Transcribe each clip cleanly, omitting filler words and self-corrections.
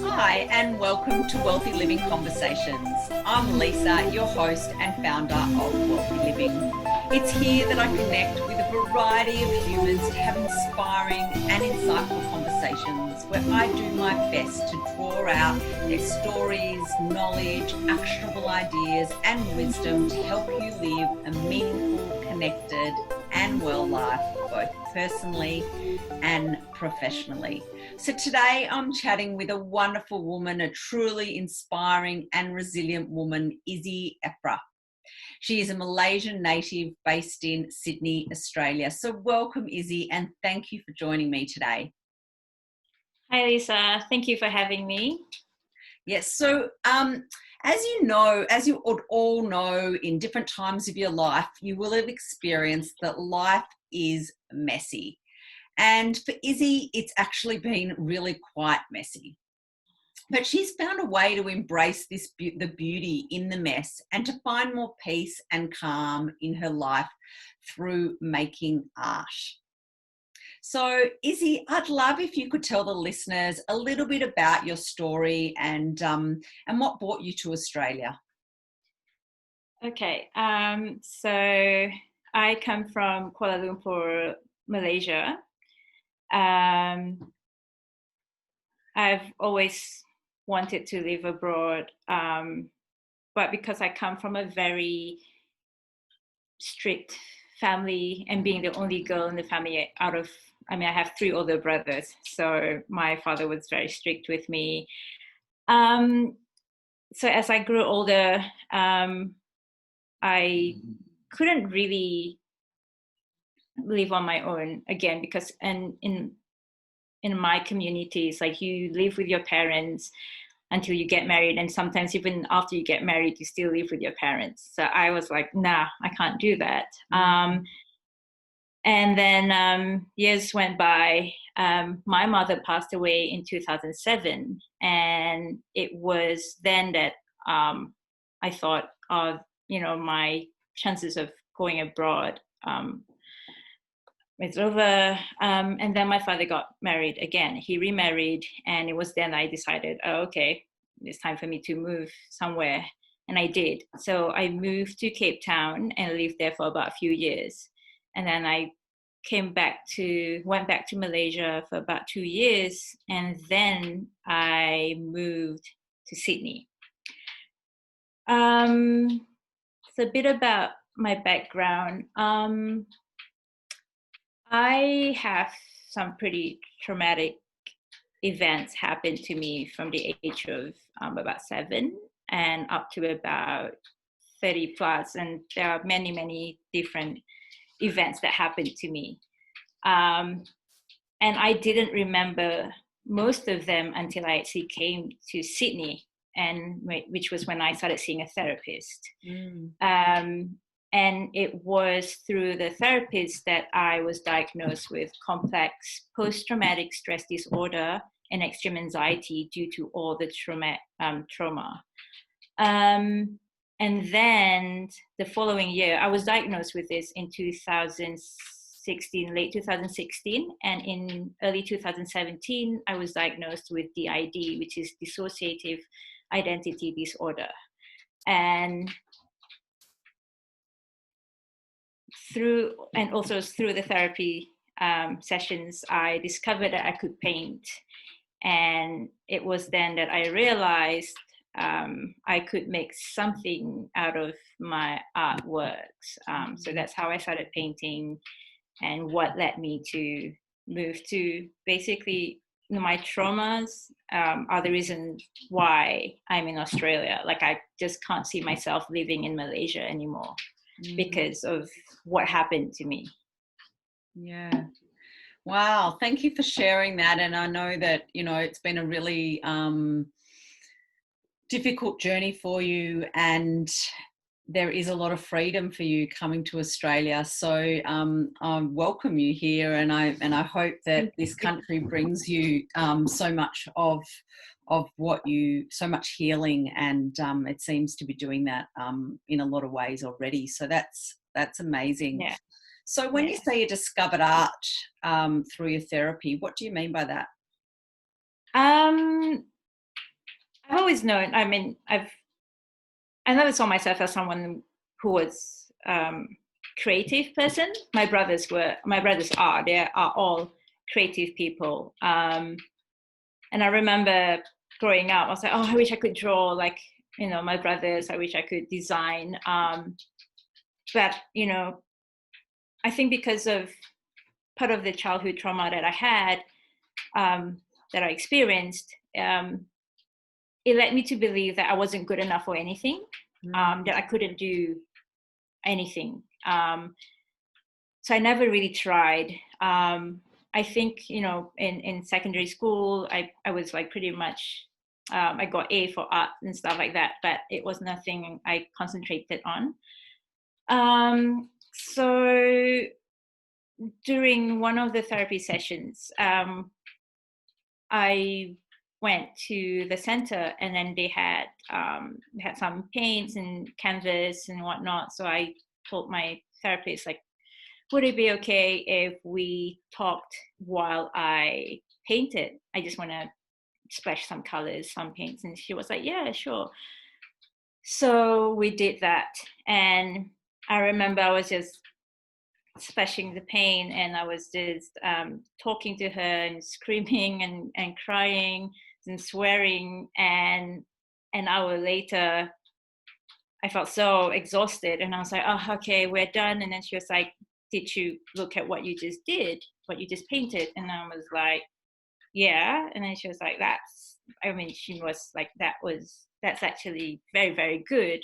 Hi, and welcome to Wealthy Living Conversations. I'm Lisa, your host and founder of Wealthy Living. It's here that I connect with a variety of humans to have inspiring and insightful conversations where I do my best to draw out their stories, knowledge, actionable ideas, and wisdom to help you live a meaningful, connected, and well life, both personally and professionally. So today I'm chatting with a wonderful woman, a truly inspiring and resilient woman, Izzy Elfa. She is a Malaysian native based in Sydney, Australia. So welcome, Izzy, and thank you for joining me today. Hi, Lisa. Thank you for having me. Yes, so as you know, as you all know, in different times of your life, you will have experienced that life is messy. And for Izzy, it's actually been really quite messy. But she's found a way to embrace the beauty in the mess and to find more peace and calm in her life through making art. So, Izzy, I'd love if you could tell the listeners a little bit about your story and what brought you to Australia. Okay, so I come from Kuala Lumpur, Malaysia. I've always wanted to live abroad, but because I come from a very strict family and being the only girl in the family I have three older brothers, so my father was very strict with me. So as I grew older, I couldn't really live on my own again because in my community, it's like you live with your parents until you get married, and sometimes even after you get married, you still live with your parents. So I was like, nah, I can't do that. And then years went by. My mother passed away in 2007, and it was then that I thought of, my chances of going abroad it's over. And then my father got married again. He remarried, and it was then I decided, oh, okay, it's time for me to move somewhere. And I did. So I moved to Cape Town and lived there for about a few years. And then I went back to Malaysia for about 2 years. And then I moved to Sydney. It's a bit about my background. I have some pretty traumatic events happen to me from the age of about 7 and up to about 30 plus. And there are many, many different events that happened to me. And I didn't remember most of them until I actually came to Sydney, which was when I started seeing a therapist. And it was through the therapist that I was diagnosed with complex post-traumatic stress disorder and extreme anxiety due to all the trauma. And then the following year, I was diagnosed with this in 2016, late 2016. And in early 2017, I was diagnosed with DID, which is dissociative identity disorder. And through the therapy sessions, I discovered that I could paint. And it was then that I realized I could make something out of my artworks. So that's how I started painting, and what led me to move to basically my traumas are the reason why I'm in Australia. Like, I just can't see myself living in Malaysia anymore because of what happened to me. Yeah. Wow. Thank you for sharing that. And I know that, it's been a really difficult journey for you, and there is a lot of freedom for you coming to Australia. So I welcome you here, and I hope that this country brings you so much of so much healing, and it seems to be doing that in a lot of ways already. So that's amazing. Yeah. So when you say you discovered art through your therapy, what do you mean by that? Um, I've always known. I mean, I never saw myself as someone who was creative person. My brothers are. They are all creative people. And I remember growing up, I was like, oh, I wish I could draw like, my brothers. I wish I could design. But, I think because of part of the childhood trauma that I had, that I experienced, it led me to believe that I wasn't good enough for anything, that I couldn't do anything. So I never really tried. I think, in secondary school, I was like pretty much, I got A for art and stuff like that, but it was nothing I concentrated on. So during one of the therapy sessions, I went to the center, and then they had some paints and canvas and whatnot. So I told my therapist, like, would it be okay if we talked while I painted? I just want to splash some colors, some paints. And she was like, yeah, sure. So we did that. And I remember I was just splashing the paint, and I was just talking to her and screaming and crying and swearing. And an hour later, I felt so exhausted, and I was like, oh, okay, we're done. And then she was like, did you look at what you just did, what you just painted? And I was like, yeah. And then she was like, she was like, that's actually very, very good.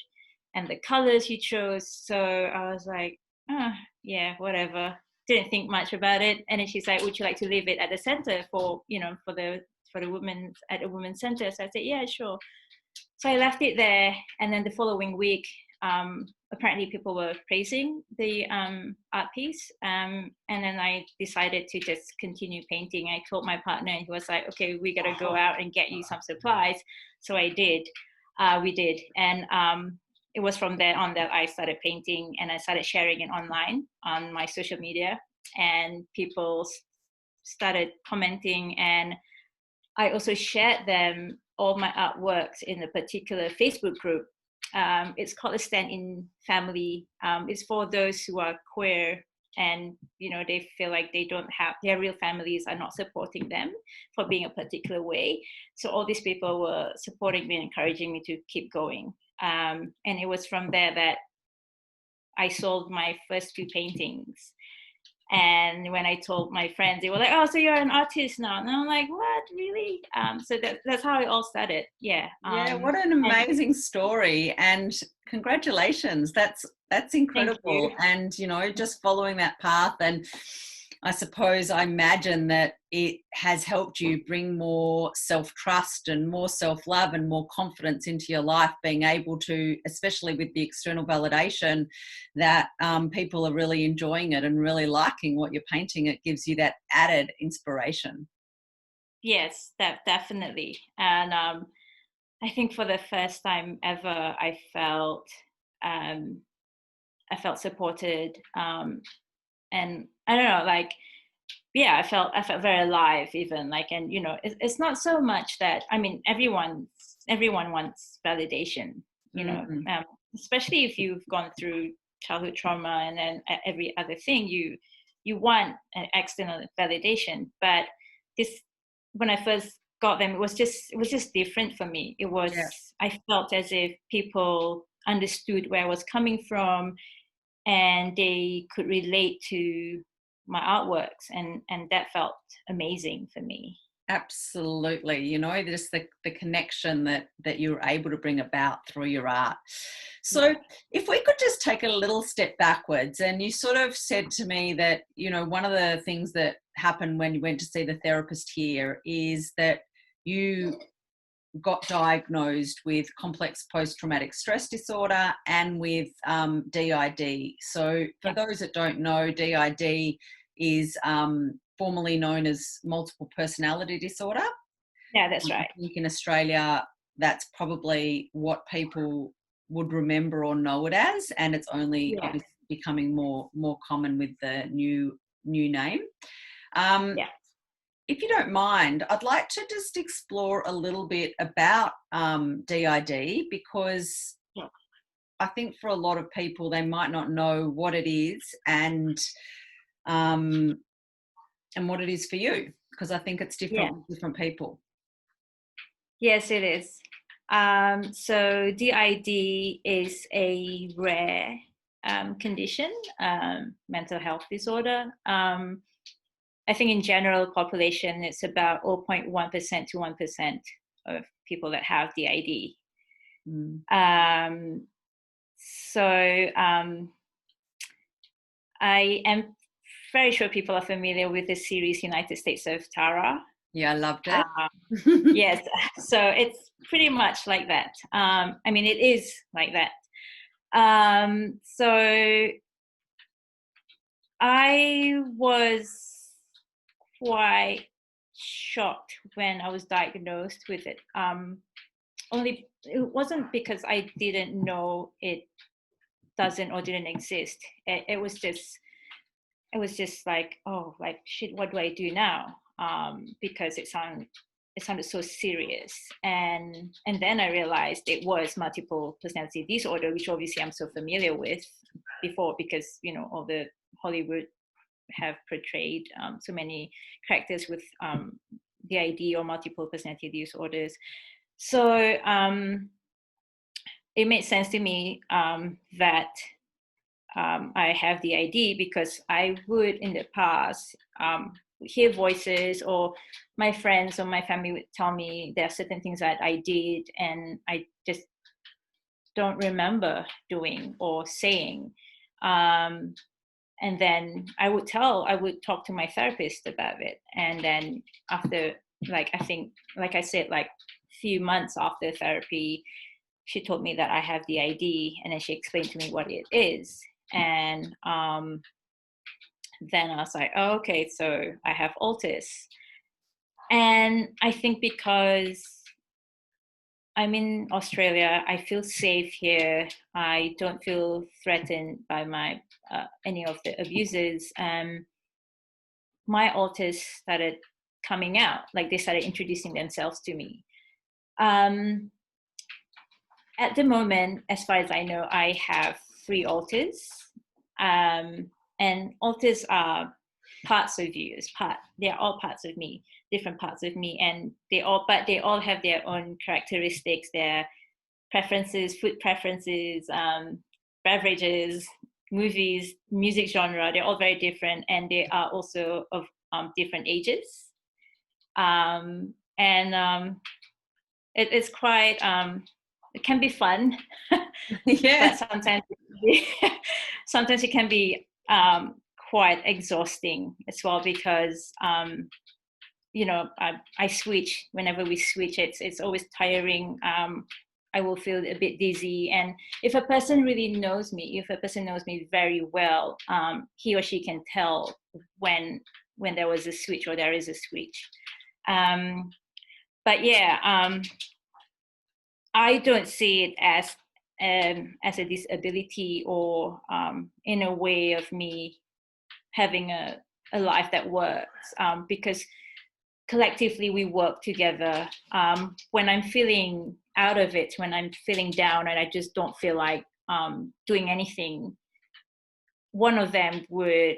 And the colors you chose. So I was like, oh, yeah, whatever. Didn't think much about it. And then she's like, would you like to leave it at the center for the women at the women's center? So I said, yeah, sure. So I left it there, and then the following week, apparently people were praising the art piece, and then I decided to just continue painting. I told my partner, and he was like, okay, we gotta go out and get you some supplies. So I did. We did. And it was from there on that I started painting, and I started sharing it online on my social media, and people started commenting, and I also shared them, all my artworks, in a particular Facebook group. It's called a Stand-in Family. It's for those who are queer, and they feel like they don't have, their real families are not supporting them for being a particular way. So all these people were supporting me and encouraging me to keep going. And it was from there that I sold my first few paintings. And when I told my friends, they were like, oh, so you're an artist now? And I'm like, what, really? So that's how it all started. Yeah. Yeah, what an amazing story, and congratulations. That's incredible. And just following that path, and I suppose, I imagine that it has helped you bring more self-trust and more self-love and more confidence into your life, being able to, especially with the external validation, that people are really enjoying it and really liking what you're painting. It gives you that added inspiration. Yes, definitely. And I think for the first time ever, um, I felt supported, and I don't know, like, yeah, I felt very alive, even, like. And it's not so much that, I mean, everyone wants validation, especially if you've gone through childhood trauma, and then every other thing, you want an external validation. But this, when I first got them, it was just different for me. Yeah. I felt as if people understood where I was coming from, and they could relate to my artworks, and that felt amazing for me. Absolutely. Just the connection that you're able to bring about through your art. So if we could just take a little step backwards, and you sort of said to me that, one of the things that happened when you went to see the therapist here is that you got diagnosed with complex post-traumatic stress disorder and with DID. So for those that don't know, DID is formerly known as multiple personality disorder. Yeah, that's right. I think in Australia, that's probably what people would remember or know it as, and it's only obviously becoming more common with the new name. if you don't mind, I'd like to just explore a little bit about DID, because Yeah. I think for a lot of people, they might not know what it is and what it is for you, because I think it's Yeah. different with different people. Yes, it is. So DID is a rare condition, mental health disorder. I think in general population, it's about 0.1% to 1% of people that have DID. Mm. So I am very sure people are familiar with the series United States of Tara. Yeah, I loved it. Yes, so it's pretty much like that. I mean, it is like that. So I was quite shocked when I was diagnosed with it. Only it wasn't because I didn't know it doesn't or didn't exist. It was just like, oh, like shit, what do I do now? Because it sounded so serious, and then I realized it was multiple personality disorder, which obviously I'm so familiar with before, because all the Hollywood have portrayed so many characters with DID or multiple personality disorders. So it made sense to me that I have DID, because I would in the past hear voices, or my friends or my family would tell me there are certain things that I did and I just don't remember doing or saying. And then I would talk to my therapist about it. And then after, I think, like I said, like few months after therapy, she told me that I have DID, and then she explained to me what it is. And then I was like, oh, okay, so I have autism. And I think because I'm in Australia, I feel safe here. I don't feel threatened by any of the abusers. My autism started coming out, like they started introducing themselves to me. At the moment, as far as I know, I have 3 autists. And autists are parts of you. They're all parts of me, different parts of me, and they all have their own characteristics, their preferences, food preferences, beverages, movies, music genre. They're all very different, and they are also of different ages. It's quite it can be fun. Yeah. But sometimes it can be quite exhausting as well, because I switch. Whenever we switch, it's always tiring. I will feel a bit dizzy, and if a person knows me very well, he or she can tell when there was a switch or there is a switch. But yeah, I don't see it as a disability, or in a way of me having a life that works, because collectively we work together. When I'm feeling out of it, when I'm feeling down and I just don't feel like doing anything, one of them would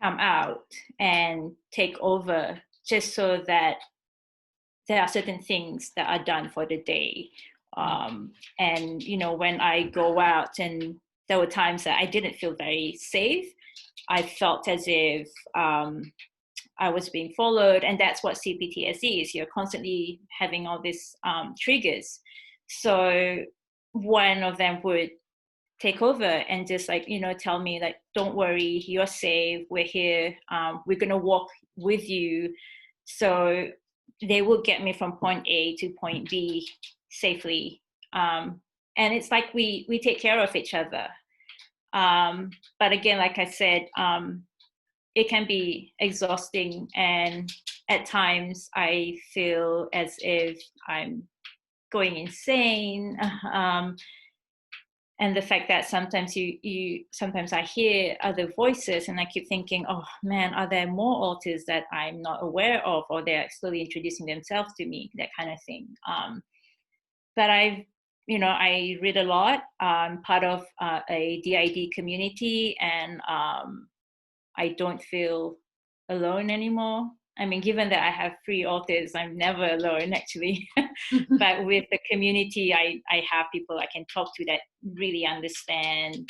come out and take over, just so that there are certain things that are done for the day. And when I go out, and there were times that I didn't feel very safe, I felt as if I was being followed, and that's what CPTSD is. You're constantly having all these triggers. So one of them would take over and just tell me, like, don't worry, you're safe, we're here, we're gonna walk with you. So they will get me from point A to point B safely. And it's like we take care of each other. But again, like I said, it can be exhausting, and at times I feel as if I'm going insane. and the fact that sometimes sometimes I hear other voices and I keep thinking, oh man, are there more authors that I'm not aware of, or they're slowly introducing themselves to me, that kind of thing. But I read a lot. I'm part of a DID community, and I don't feel alone anymore. I mean, given that I have 3 authors, I'm never alone actually. But with the community, I have people I can talk to that really understand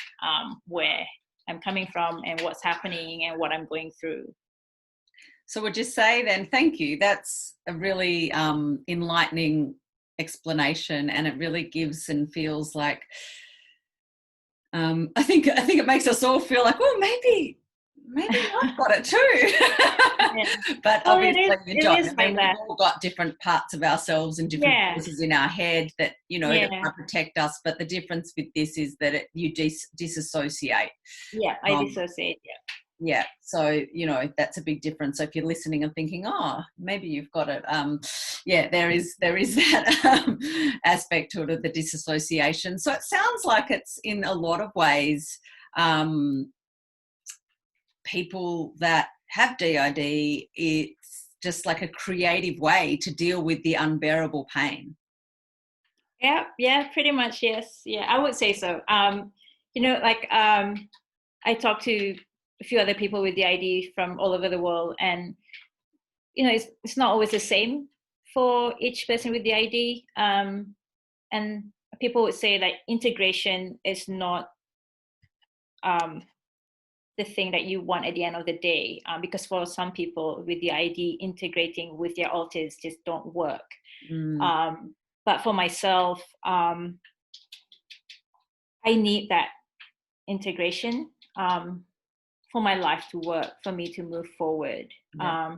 where I'm coming from and what's happening and what I'm going through. So would you say then, thank you, that's a really enlightening explanation, and it really gives and feels like, I think it makes us all feel like, oh, maybe I've got it too. Yeah. But Well, obviously you it don't. is I like mean, that. we've all got different parts of ourselves and different Yeah. voices in our head that, that Yeah. want to protect us. But the difference with this is that you disassociate. Yeah, I dissociate. Yeah. Yeah, so that's a big difference. So if you're listening and thinking, oh, maybe you've got it, there is that aspect to it, of the disassociation. So it sounds like it's, in a lot of ways, people that have DID, it's just like a creative way to deal with the unbearable pain. Yeah, pretty much, yes. Yeah, I would say so. I talked to a few other people with DID from all over the world, and it's not always the same for each person with DID. And people would say that integration is not the thing that you want at the end of the day, because for some people with DID, integrating with their authors just don't work. But for myself, I need that integration for my life to work, for me to move forward. Yeah.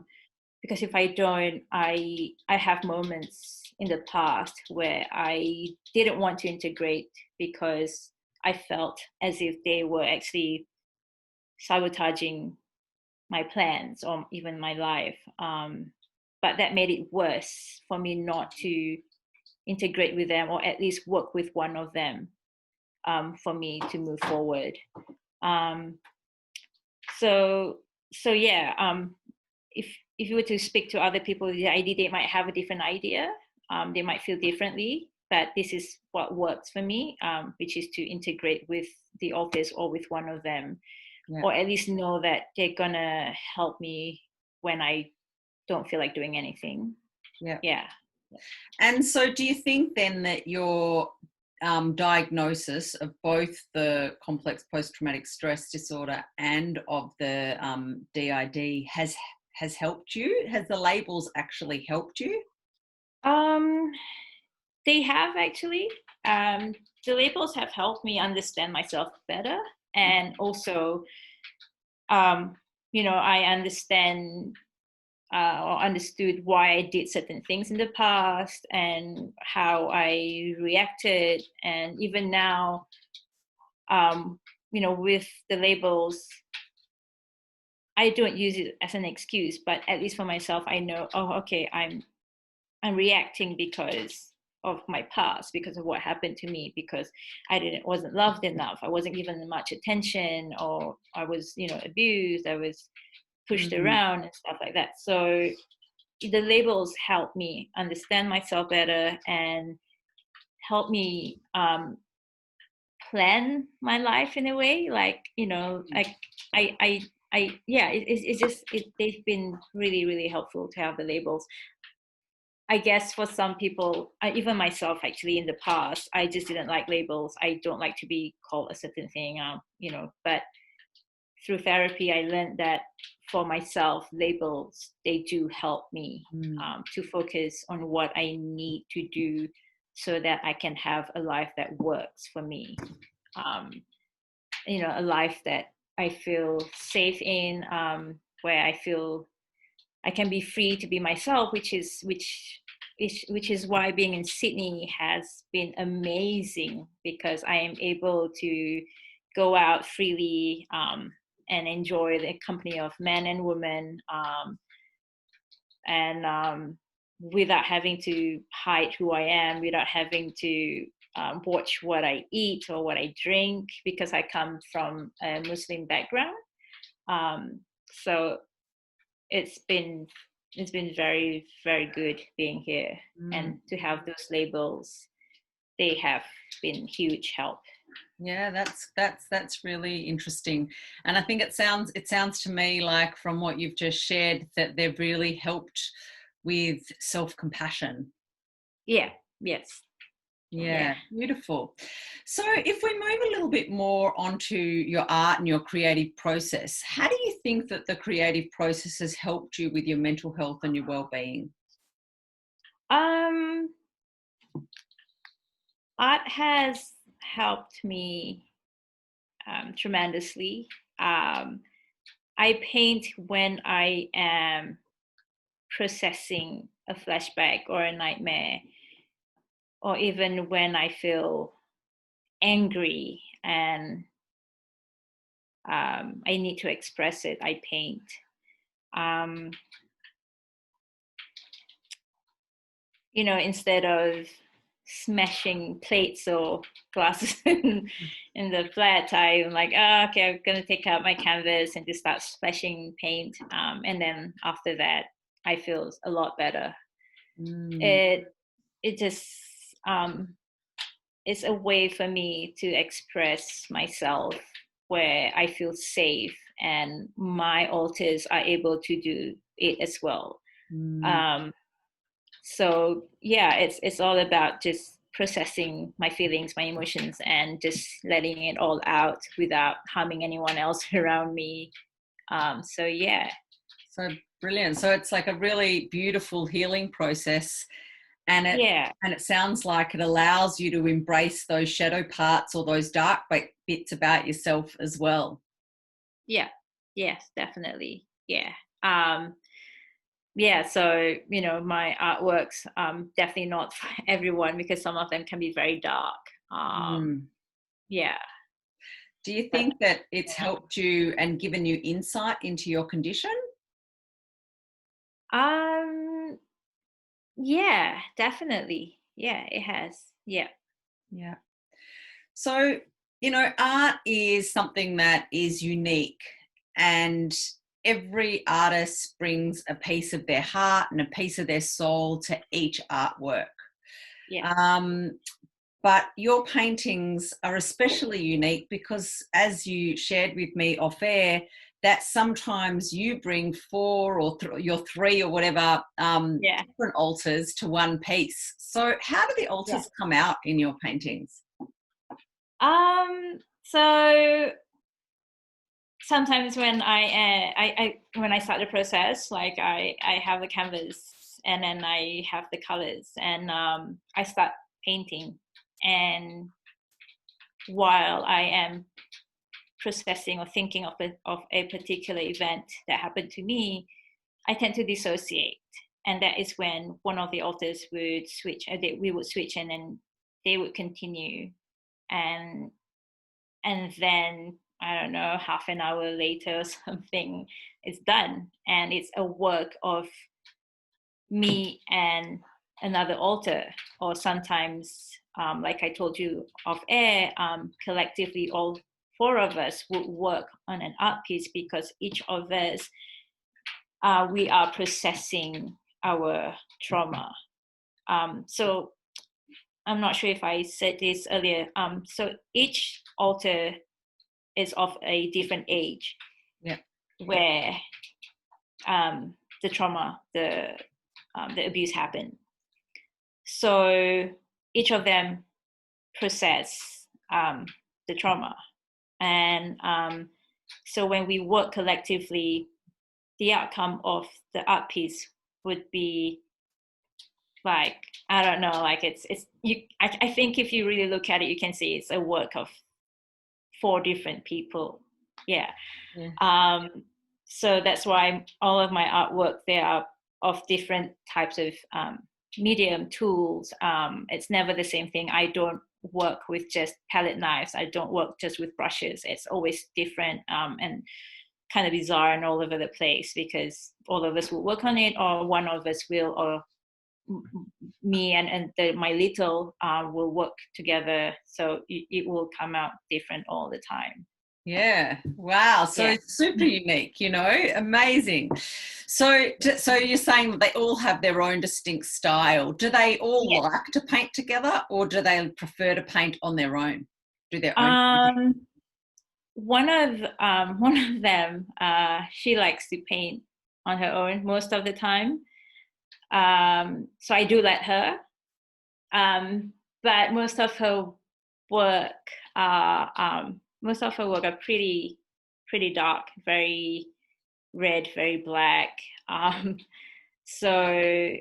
Because if I don't, I have moments in the past where I didn't want to integrate because I felt as if they were actually sabotaging my plans or even my life. But that made it worse for me not to integrate with them, or at least work with one of them, for me to move forward. So yeah, if you were to speak to other people with the ID, they might have a different idea. They might feel differently, but this is what works for me, which is to integrate with the authors or with one of them, or at least know that they're gonna help me when I don't feel like doing anything. Yeah. And so do you think then that your diagnosis of both the complex post-traumatic stress disorder and of the DID has helped you? Has the labels actually helped you? They have actually. The labels have helped me understand myself better, and also, I understand or understood why I did certain things in the past and how I reacted. And even now, with the labels, I don't use it as an excuse, but at least for myself, I know, oh, okay, I'm reacting because of my past, because of what happened to me, because I wasn't loved enough, I wasn't given much attention, or I was, abused, I was pushed around and stuff like that. So the labels help me understand myself better and help me plan my life in a way. Like, they've been really, really helpful to have the labels. I guess for some people, even myself actually in the past, I just didn't like labels. I don't like to be called a certain thing, but through therapy, I learned that for myself, labels, they do help me to focus on what I need to do so that I can have a life that works for me. A life that I feel safe in, where I feel I can be free to be myself, which is why being in Sydney has been amazing, because I am able to go out freely and enjoy the company of men and women, and without having to hide who I am, without having to watch what I eat or what I drink, because I come from a Muslim background. So it's been very, very good being here, and to have those labels, they have been huge help. Yeah, that's really interesting. And I think it sounds to me like, from what you've just shared, that they've really helped with self-compassion. Yeah. Yes. Yeah, beautiful. So if we move a little bit more onto your art and your creative process, how do you think that the creative process has helped you with your mental health and your well-being? Art has helped me tremendously. I paint when I am processing a flashback or a nightmare, or even when I feel angry and I need to express it, I paint. Instead of smashing plates or glasses in the flat, I'm like, oh, okay, I'm gonna take out my canvas and just start splashing paint. And then after that, I feel a lot better. It just it's a way for me to express myself where I feel safe, and my alters are able to do it as well. So yeah, it's all about just processing my feelings, my emotions, and just letting it all out without harming anyone else around me. So yeah. So brilliant. So it's like a really beautiful healing process, and it sounds like it allows you to embrace those shadow parts or those dark bits about yourself as well. Yeah. Yes, definitely. Yeah. So my artworks, definitely not for everyone, because some of them can be very dark. Yeah. Do you think that it's helped you and given you insight into your condition? Yeah, definitely. Yeah, it has. Yeah. Yeah. So, art is something that is unique, and every artist brings a piece of their heart and a piece of their soul to each artwork. Yeah. But your paintings are especially unique because, as you shared with me off air, that sometimes you bring four or your three or whatever different alters to one piece. So how do the alters come out in your paintings? So sometimes when when I start the process, like I have the canvas, and then I have the colors, and I start painting. And while I am processing or thinking of a particular event that happened to me, I tend to dissociate. And that is when one of the authors would switch, we would switch, and then they would continue. And then, I don't know, half an hour later or something, it's done. And it's a work of me and another author, or sometimes, like I told you off air, collectively all four of us would work on an art piece, because each of us, we are processing our trauma. So I'm not sure if I said this earlier. So each author is of a different age, where the trauma, the abuse happened. So each of them process the trauma, and so when we work collectively, the outcome of the art piece would be like, I don't know, like it's you. I think if you really look at it, you can see it's a work of four different people. Yeah. So that's why all of my artwork, they are of different types of medium tools. It's never the same thing. I don't work with just palette knives. I don't work just with brushes. It's always different and kind of bizarre and all over the place, because all of us will work on it, or one of us will, or me and my little will work together, so it will come out different all the time. Yeah. Wow. So Yeah. it's super unique, amazing. So you're saying that they all have their own distinct style. Do they all Yes. like to paint together, or do they prefer to paint on their own? Do their own thing? Um, one of them, she likes to paint on her own most of the time. So I do let her. But work, most of her work are pretty dark, very red, very black. So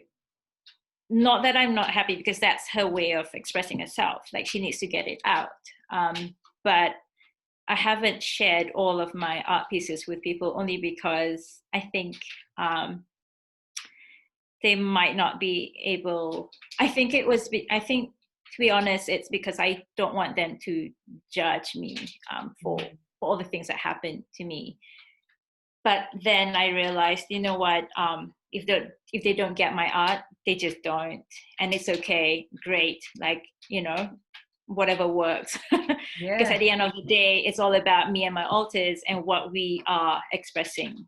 not that I'm not happy, because that's her way of expressing herself. Like, she needs to get it out. But I haven't shared all of my art pieces with people, only because I think they might not be able. I think, to be honest, it's because I don't want them to judge me for all the things that happened to me. But then I realized, you know what? If they don't get my art, they just don't, and it's okay. Great, like, whatever works. Because Yeah. at the end of the day, it's all about me and my alters and what we are expressing.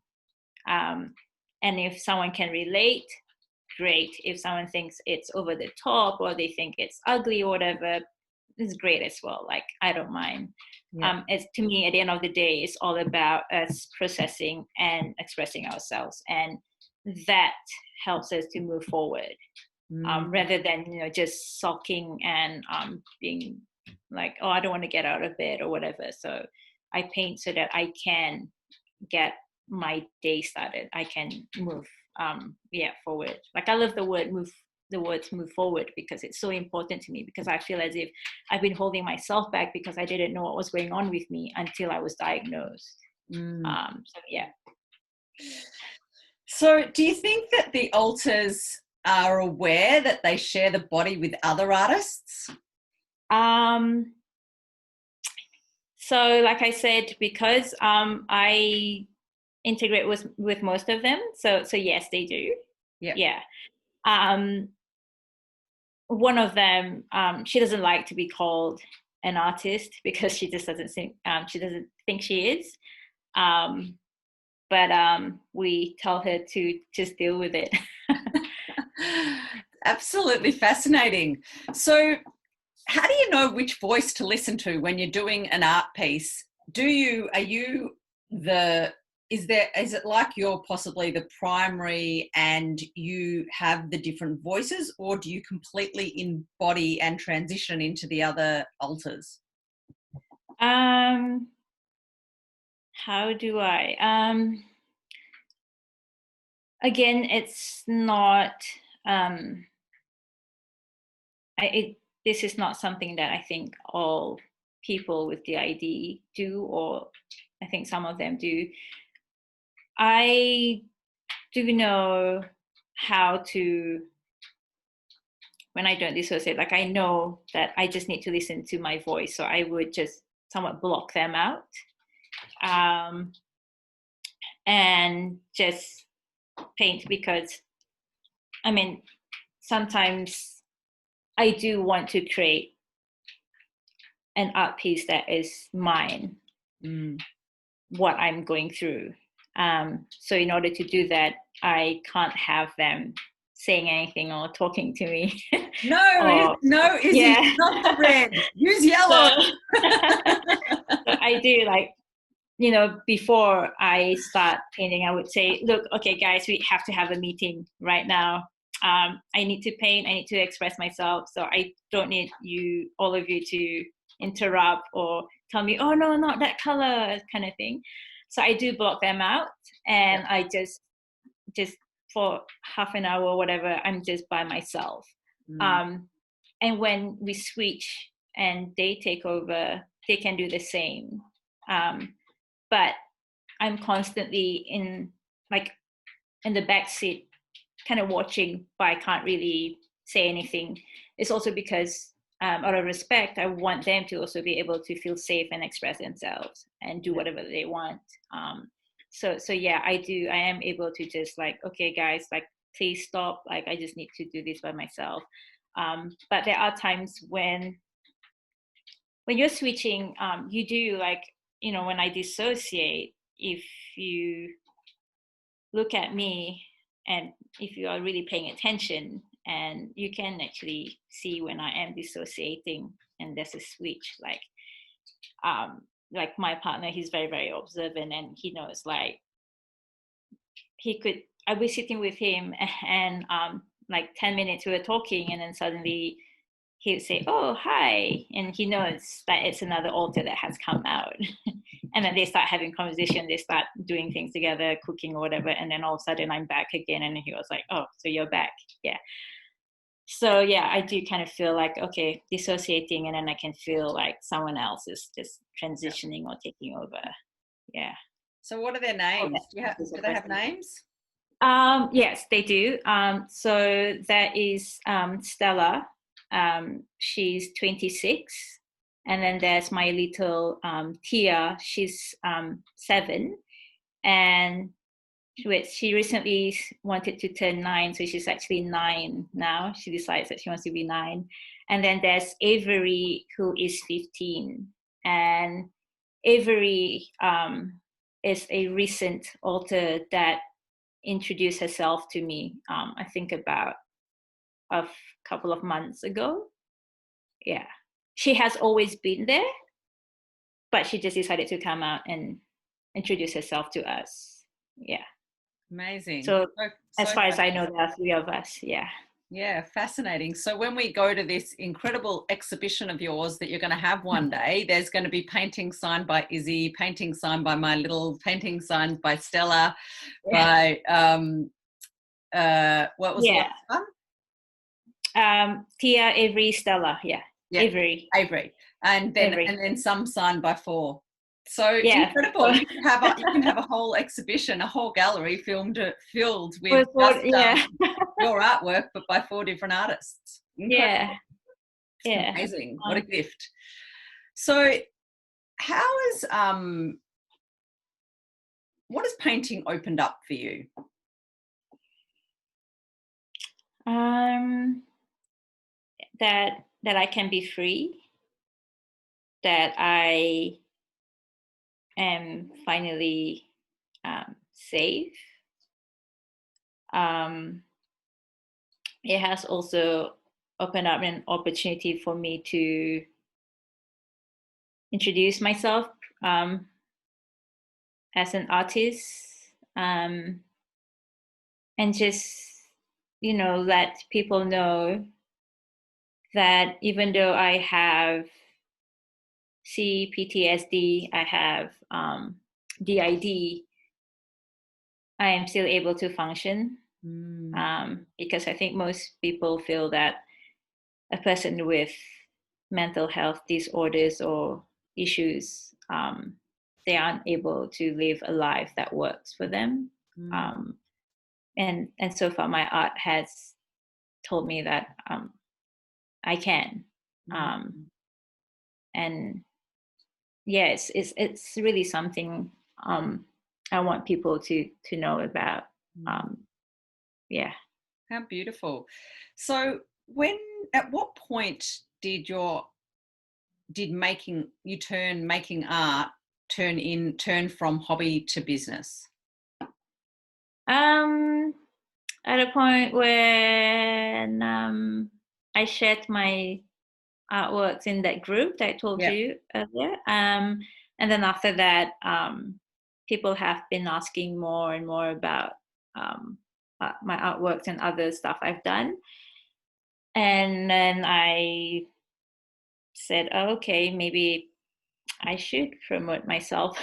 And if someone can relate, great. If someone thinks it's over the top, or they think it's ugly or whatever, it's great as well. Like, I don't mind. Yeah. It's, to me, at the end of the day, it's all about us processing and expressing ourselves, and that helps us to move forward, rather than just sulking and being like, oh, I don't want to get out of bed or whatever. So I paint so that I can get my day started. I can move forward. Like, I love the words move forward, because it's so important to me, because I feel as if I've been holding myself back because I didn't know what was going on with me until I was diagnosed. So yeah. So do you think that the alters are aware that they share the body with other artists? So like I said, because I integrate with most of them, so yes, they do. Yep. Yeah. One of them, she doesn't like to be called an artist, because she just doesn't think she is. But we tell her to just deal with it. Absolutely fascinating. So how do you know which voice to listen to when you're doing an art piece? Is it like you're possibly the primary and you have the different voices, or do you completely embody and transition into the other alters? How do I? Again, it's not. This is not something that I think all people with DID do, or I think some of them do. I do know how to, when I don't dissociate, like, I know that I just need to listen to my voice. So I would just somewhat block them out, and just paint, because, I mean, sometimes I do want to create an art piece that is mine, what I'm going through. So in order to do that, I can't have them saying anything or talking to me. No, Izzy, Yeah. not the red. Use yellow. So I do, like, before I start painting, I would say, look, okay, guys, we have to have a meeting right now. I need to paint. I need to express myself. So I don't need all of you to interrupt or tell me, oh, no, not that color, kind of thing. So I do block them out, and I just for half an hour or whatever, I'm just by myself. And when we switch and they take over, they can do the same. But I'm constantly in the back seat, kind of watching, but I can't really say anything. It's also because, out of respect, I want them to also be able to feel safe and express themselves and do whatever they want. So yeah, I am able to just, like, okay, guys, like, please stop. Like, I just need to do this by myself. But there are times when you're switching, you do, like, when I dissociate, if you look at me and if you are really paying attention, and you can actually see when I am dissociating and there's a switch, like my partner, he's very, very observant, and he knows, like, I'll be sitting with him, and like 10 minutes we were talking, and then suddenly he would say, "Oh, hi," and he knows that it's another alter that has come out. And then they start having conversation, they start doing things together, cooking or whatever, and then all of a sudden I'm back again, and he was like, "Oh, so you're back." Yeah. So yeah, I do kind of feel like, okay, dissociating, and then I can feel like someone else is just transitioning or taking over. Yeah. So what are their names? Do they have names? Yes, they do. So that is Stella. She's 26. And then there's my little Tia. She's 7. And she recently wanted to turn 9. So she's actually 9 now. She decides that she wants to be 9. And then there's Avery, who is 15. And Avery is a recent alter that introduced herself to me, I think about a couple of months ago. Yeah. She has always been there, but she just decided to come out and introduce herself to us. Yeah. Amazing. So as far as I know, there are 3 of us. Yeah. Yeah, fascinating. So when we go to this incredible exhibition of yours that you're going to have one day, there's going to be paintings signed by Izzy, paintings signed by my little, paintings signed by Stella, by what was the last one? Tia, Avery, Stella. Yeah. Avery. And then some signed by 4. So incredible. You can have a whole exhibition, a whole gallery filled with your artwork, but by 4 different artists. Incredible. Yeah. Amazing. What a gift. So how is what has painting opened up for you? That I can be free, that I am finally safe. It has also opened up an opportunity for me to introduce myself as an artist, and just, let people know that even though I have CPTSD, I have DID, I am still able to function. Because I think most people feel that a person with mental health disorders or issues, they aren't able to live a life that works for them. And so far, my art has told me that I can. And yes, it's really something I want people to know about. Yeah. How beautiful. So at what point did making art turn from hobby to business? At a point when I shared my artworks in that group that I told you earlier. And then after that, people have been asking more and more about my artworks and other stuff I've done. And then I said, okay, maybe I should promote myself.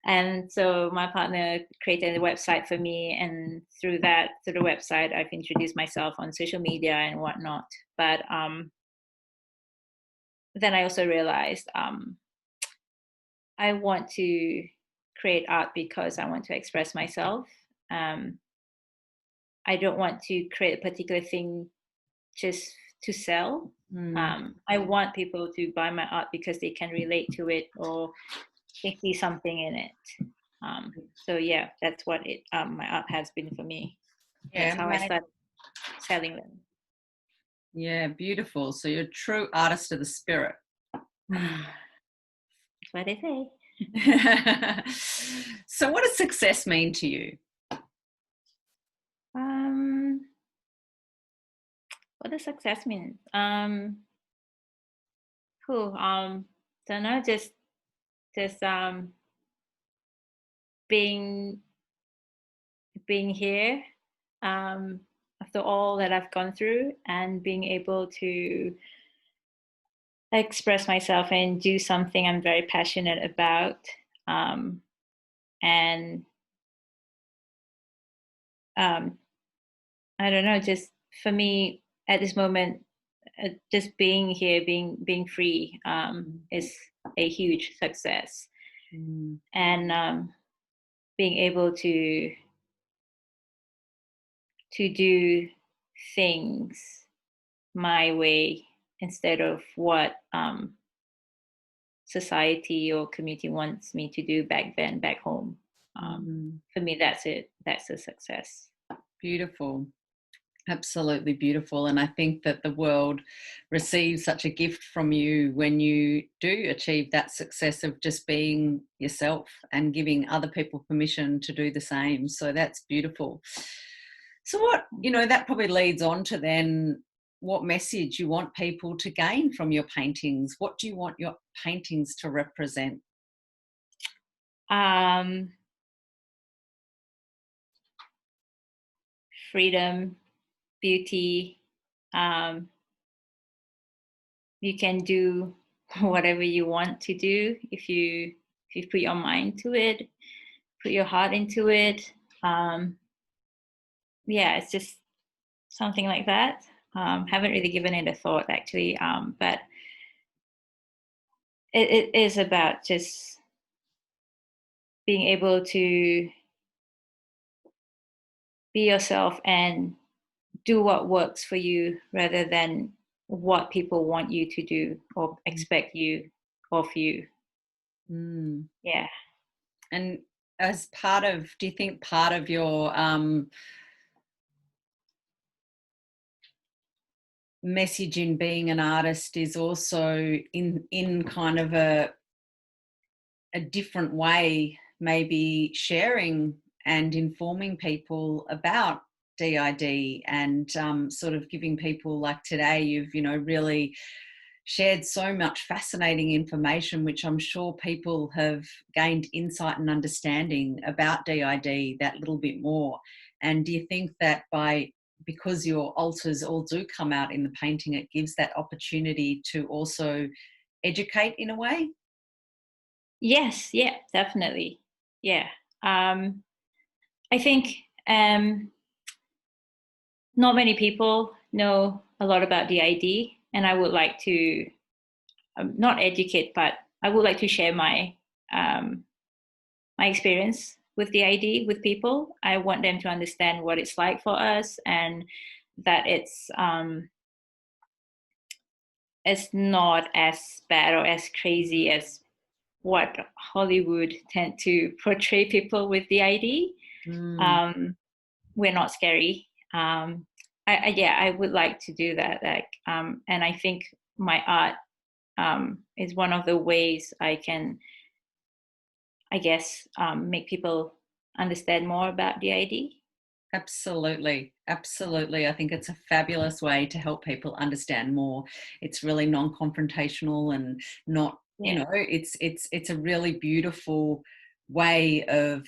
And so my partner created a website for me, and through the website, I've introduced myself on social media and whatnot. But then I also realized I want to create art because I want to express myself. I don't want to create a particular thing just to sell. I want people to buy my art because they can relate to it or they see something in it. So yeah, that's what my art has been for me. That's Yeah, how I started selling them. yeah, beautiful. So you're a true artist of the spirit. That's what they say. So what does success mean to you? What does success mean? Cool. Don't know. Just being here after all that I've gone through, and being able to express myself and do something I'm very passionate about. And I don't know, just for me at this moment, just being here, being free, is a huge success. And being able to do things my way instead of what society or community wants me to do back home. For me, that's it. That's a success. Beautiful. Absolutely beautiful. And I think that the world receives such a gift from you when you do achieve that success of just being yourself and giving other people permission to do the same. So that's beautiful. So what, that probably leads on to then what message you want people to gain from your paintings. What do you want your paintings to represent? Freedom, beauty. You can do whatever you want to do if you put your mind to it, put your heart into it. Yeah, it's just something like that. Haven't really given it a thought actually, but it is about just being able to be yourself and do what works for you rather than what people want you to do or expect you of you. Yeah. And as do you think part of your message in being an artist is also in kind of a different way, maybe sharing and informing people about DID and sort of giving people, like today, you've really shared so much fascinating information, which I'm sure people have gained insight and understanding about DID that little bit more. And do you think that because your altars all do come out in the painting, it gives that opportunity to also educate in a way? Yes, yeah, definitely. Yeah. I think not many people know a lot about DID, and I would like to not educate, but I would like to share my my experience with DID with people. I want them to understand what it's like for us, and that it's not as bad or as crazy as what Hollywood tend to portray people with DID. We're not scary. I would like to do that. And I think my art is one of the ways I can, I guess, make people understand more about DID. Absolutely. Absolutely. I think it's a fabulous way to help people understand more. It's really non-confrontational and not, it's a really beautiful way of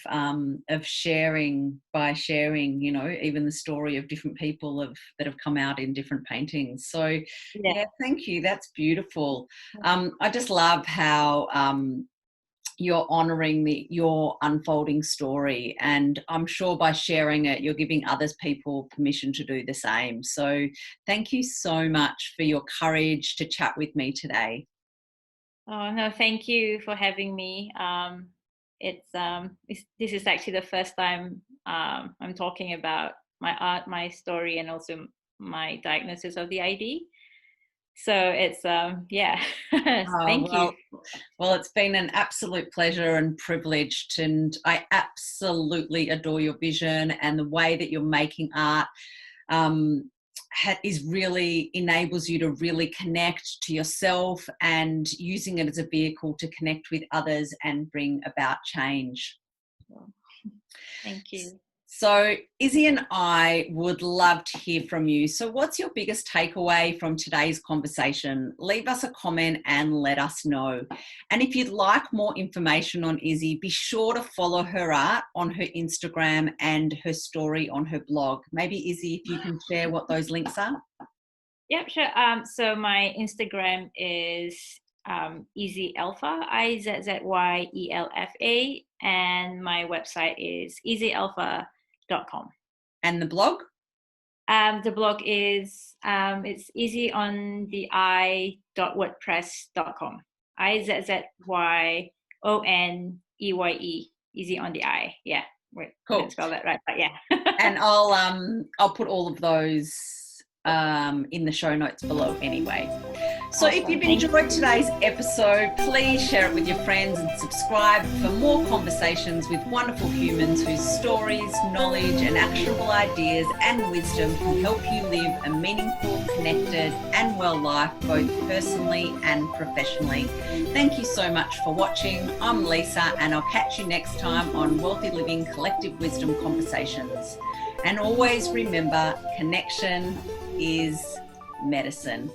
sharing by sharing, even the story of different people that have come out in different paintings. So yeah, thank you. That's beautiful. I just love how you're honouring your unfolding story, and I'm sure by sharing it you're giving others people permission to do the same. So thank you so much for your courage to chat with me today. Oh no, thank you for having me. This is actually the first time I'm talking about my art, my story, and also my diagnosis of DID. So it's yeah. Oh, Thank you. well, it's been an absolute pleasure and privilege, and I absolutely adore your vision and the way that you're making art. Um, is really enables you to really connect to yourself and using it as a vehicle to connect with others and bring about change. Thank you. So, Izzy and I would love to hear from you. So, what's your biggest takeaway from today's conversation? Leave us a comment and let us know. And if you'd like more information on Izzy, be sure to follow her art on her Instagram and her story on her blog. Maybe, Izzy, if you can share what those links are. Yep, sure. So my Instagram is Izzy Elfa, IZZYELFA, and my website is izzyelfa.com. And the blog? The blog is it's easyontheeye.wordpress.com. IZZYONEYE, easy on the eye. Yeah, wait, Cool. I didn't spell that right, but yeah. And I'll put all of those in the show notes below anyway. So Awesome. If you've enjoyed today's episode, please share it with your friends and subscribe for more conversations with wonderful humans whose stories, knowledge and actionable ideas and wisdom can help you live a meaningful, connected and well life, both personally and professionally. Thank you so much for watching. I'm Lisa, and I'll catch you next time on Wealthy Living Collective Wisdom Conversations. And always remember, connection is medicine.